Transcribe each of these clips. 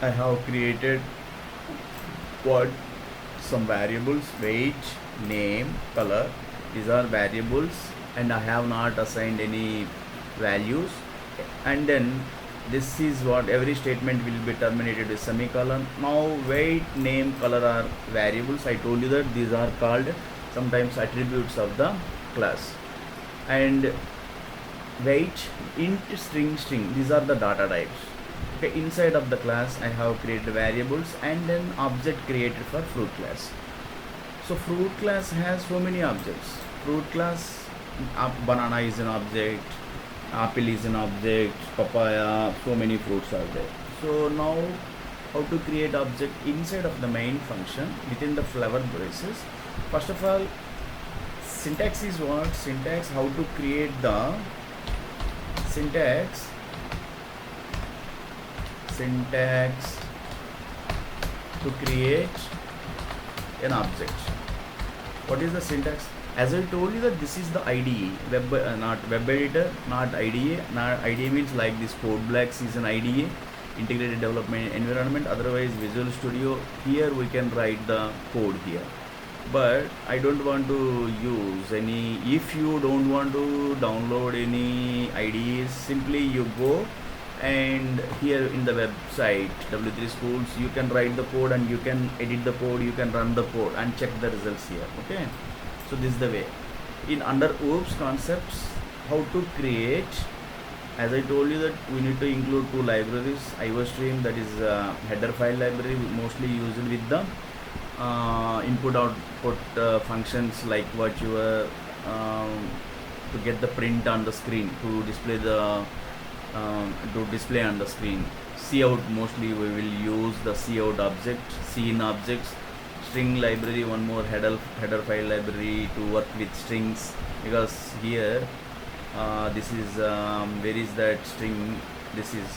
I have created what some variables, weight, name, color. These are variables, and I have not assigned any values. And then this is what every statement will be terminated with semicolon. Now weight, name, color are variables. I told you that these are called sometimes attributes of the class. And weight, int, string, these are the data types. Okay, inside of the class I have created variables and then object created for fruit class. So fruit class has so many objects. Fruit class, banana is an object, apple is an object, papaya, so many fruits are there. So now how to create object inside of the main function within the flower braces. First of all, syntax is what? Syntax, how to create the syntax to create an object. What is the syntax? As I told you that this is the IDE, not web editor, not IDE. Not IDE means like this Codeblocks is an IDE, integrated development environment. Otherwise Visual Studio, here we can write the code here. But I don't want to use any. If you don't want to download any IDEs, simply you go and here in the website W3 Schools, you can write the code and you can edit the code, you can run the code and check the results here. Okay, so this is the way. In under OOPS concepts, how to create, as I told you that we need to include two libraries. IOStream, that is header file library, mostly used with the input output functions like what you were to get the print on the screen, to display the on the screen. Cout, mostly we will use the cout object, scene objects, string library, one more header file library to work with strings, because here this is where is that string? This is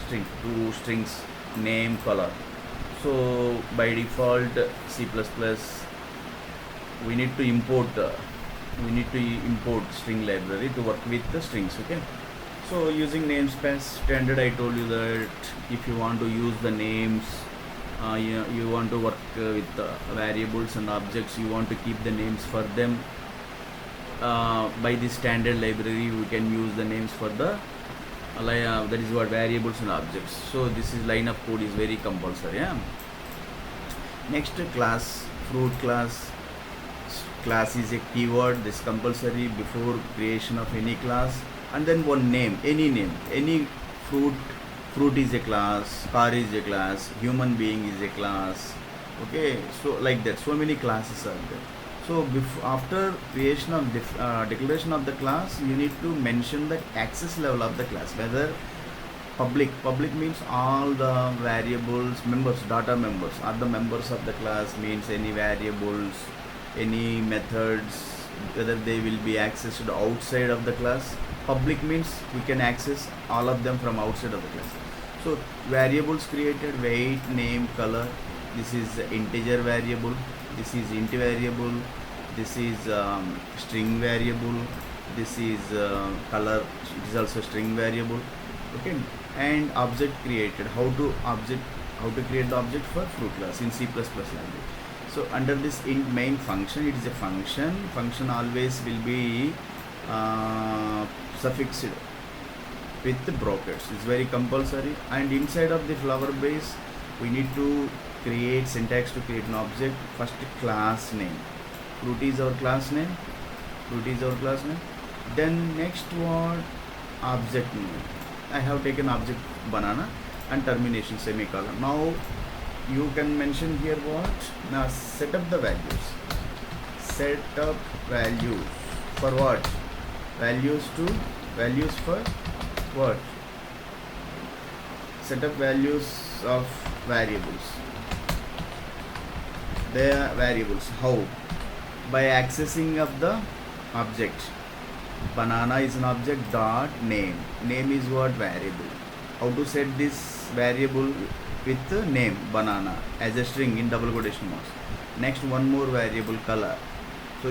string, two strings, name, color. So by default C++ we need to import string library to work with the strings. Okay, so using namespace standard, I told you that if you want to use the names, you want to work with variables and objects, you want to keep the names for them, by the standard library we can use the names for the that is what variables and objects. So this is line of code is very compulsory. Yeah. Next class, fruit class. Class is a keyword, this compulsory before creation of any class. And then one name, any fruit is a class, car is a class, human being is a class. Okay, so like that, so many classes are there. So after creation of declaration of the class, you need to mention the access level of the class, whether public means all the variables members, data members are the members of the class, means any variables, any methods, whether they will be accessed outside of the class. Public means we can access all of them from outside of the class. So variables created, weight, name, color. This is integer variable, this is int variable, this is string variable, this is color, it is also string variable. Okay, and object created, how to create the object for fruit class in C++ language. So under this int main function, it is a function always will be suffixed with the brackets. It's very compulsory. And inside of the flower base, we need to create syntax to create an object. First, class name, fruit is our class name, then next one, object name. I have taken object banana and termination semicolon. Now you can mention here what? Now set up the values. For what? Values for what? Set up values of variables. They are variables. How? By accessing of the object. Banana is an object dot name. Name is what? Variable. How to set this variable with the name banana as a string in double quotation marks. Next, one more variable, color. So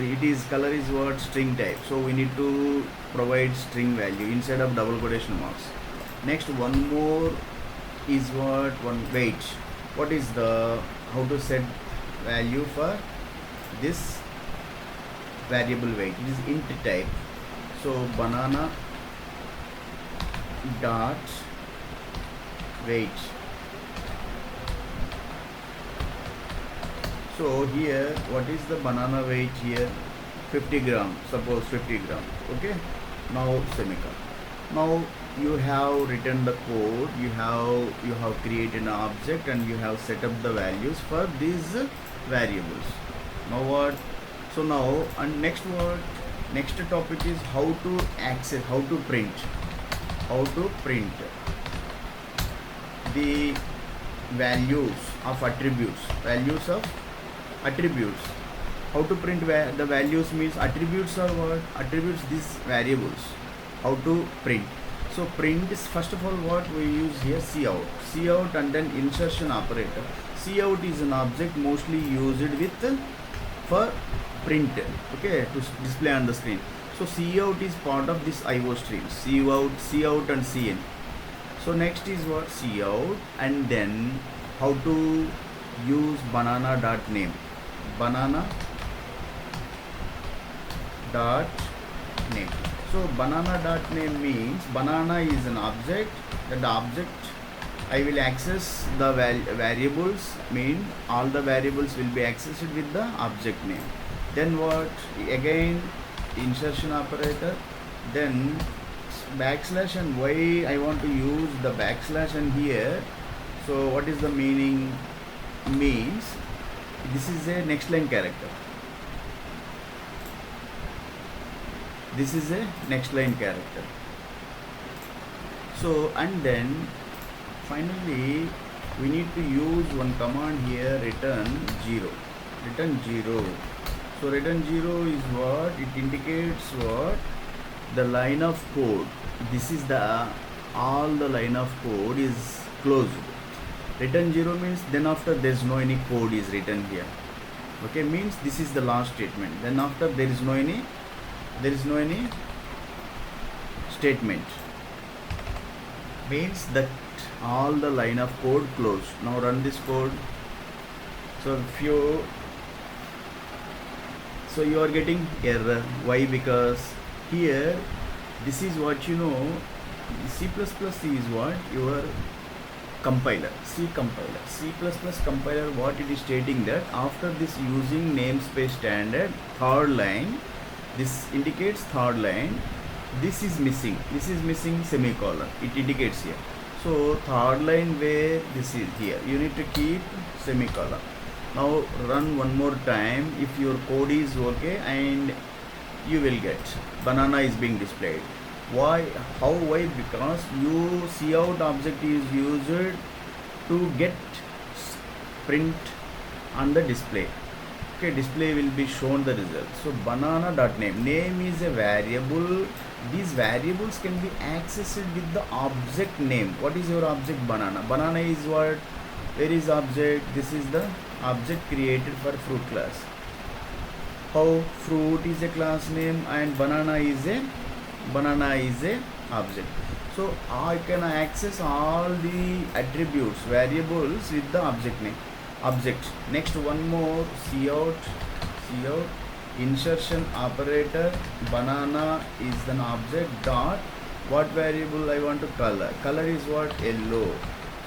color is what? String type. So we need to provide string value inside of double quotation marks. Next, one more is what one weight. What is the how to set value for this variable weight? It is int type. So banana dot weight. So here what is the banana weight here? 50 gram, suppose 50 gram. Okay, now semicolon. Now you have written the code, you have created an object and you have set up the values for these variables. Now what? So now and next topic is how to access, how to print the values of attributes. How to print the values means attributes are what? Attributes these variables. How to print? So print is first of all what we use here, cout and then insertion operator. Cout is an object mostly used with for print, okay, to display on the screen. So cout is part of this IO streams, cout and cin. So next is what? Cout, and then how to use banana dot name. Banana dot name. So banana dot name means banana is an object. That the object I will access the variables, mean all the variables will be accessed with the object name. Then what? Again insertion operator, then backslash, and why I want to use the backslash and here. So what is the meaning? Means this is a next line character. This is a next line character. So and then finally we need to use one command here, return 0. So return 0 is what? It indicates what? The line of code. This is the all the line of code is closed. Return 0 means then after there is no any code is written here. Okay, means this is the last statement. Then after there is no any statement. Means that all the line of code closed. Now run this code. So if you are getting error. Why? Because here this is what you know, C++ is what? Your compiler, C compiler, what it is stating that after this using namespace standard third line, this indicates third line, this is missing semicolon, it indicates here. So third line where this is here, you need to keep semicolon. Now run one more time. If your code is okay, and you will get banana is being displayed. Why? How? Why? Because cout object is used to get print on the display. Okay, display will be shown the result. So banana dot name is a variable. These variables can be accessed with the object name. What is your object? Banana is what? Where is object? This is the object created for fruit class. How? Fruit is a class name and banana is a object. So I can access all the attributes, variables with the object name. Next one more, cout insertion operator. Banana is an object dot what variable I want to color is what? Yellow.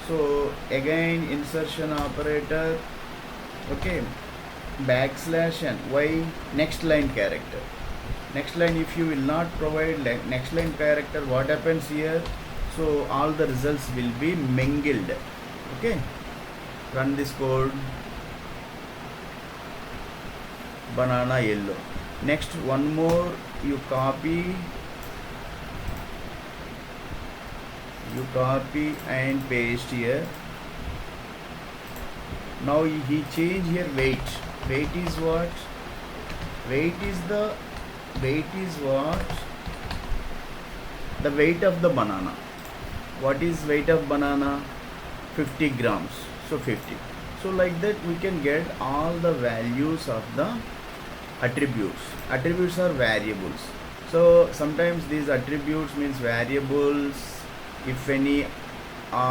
So again insertion operator, okay, backslash and why? Next line character. Next line, if you will not provide next line character, what happens here? So all the results will be mingled. Okay, run this code. Banana yellow. Next one more, you copy and paste here. Now he changed here weight. Weight is what? Weight is what? The weight of the banana. What is weight of banana? 50 grams. So 50. So like that we can get all the values of the attributes. Attributes are variables. So sometimes these attributes means variables. If any